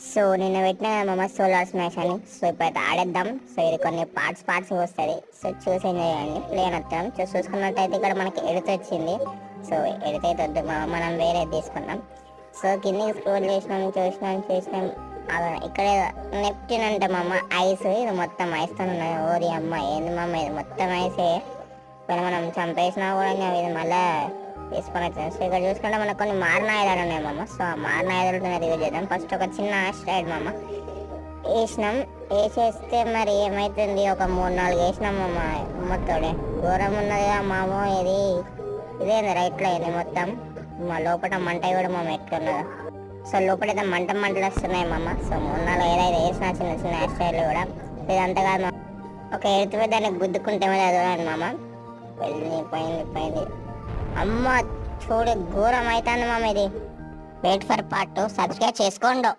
So నిన్న పెట్టిన మామ సోలార్ స్మాష్ అని. సో ఇప్పుడైతే ఆడేద్దాం. సో ఇది కొన్ని పార్ట్స్ వస్తుంది. సో చూసి ఎంజాయ్ చేయండి. ప్లేన్ వస్తాం. చూసుకున్నట్టయితే ఇక్కడ మనకి ఎడితే వచ్చింది. సో ఎడితే అయితే వద్దు మనం వేరే తీసుకుందాం. సో కిందికి స్క్రోల్ చూసినాం. ఇక్కడ నెప్ట్యూన్ అంటే మామ ఐస్. ఇది మొత్తం ఐస్తో ఉన్నది. ఓరి అమ్మ ఏంది మామ ఇది మొత్తం ఐసే. ఇక్కడ మనం చంపేసినా కూడా ఇది మళ్ళీ తీసుకొని వచ్చాను. సో ఇక్కడ చూసుకుంటే మనకు కొన్ని మారిన ఆయుధాలు ఉన్నాయి మామ. సో ఆ మారిన ఆయుధాలతో రివ్యూ చేద్దాం. ఫస్ట్ ఒక చిన్న ఆస్ట్రాయిడ్ మామ వేసేస్తే మరి ఏమవుతుంది. ఒక 3-4 వేసినాం మామ. మొత్తోడే ఘోరం ఉన్నదిగా మామ. ఇదేంది రైట్లో ఇది మొత్తం. మా లోపల మంట కూడా మామ ఎట్లున్నదో. సో లోపలైతే మంటలు వస్తున్నాయి మామ. సో 3-4 ఏదైతే వేసిన చిన్న ఆస్ట్రాయిడ్లు కూడా ఇదంతా కాదు మామ. ఒక ఎడుతువే దాన్ని గుద్దుకుంటే చూడండి మామ. పోయింది. అమ్మ చూడు ఘోరం అవుతుంది మామ ఇది. Wait for part 2. సబ్స్క్రైబ్ చేసుకోండి.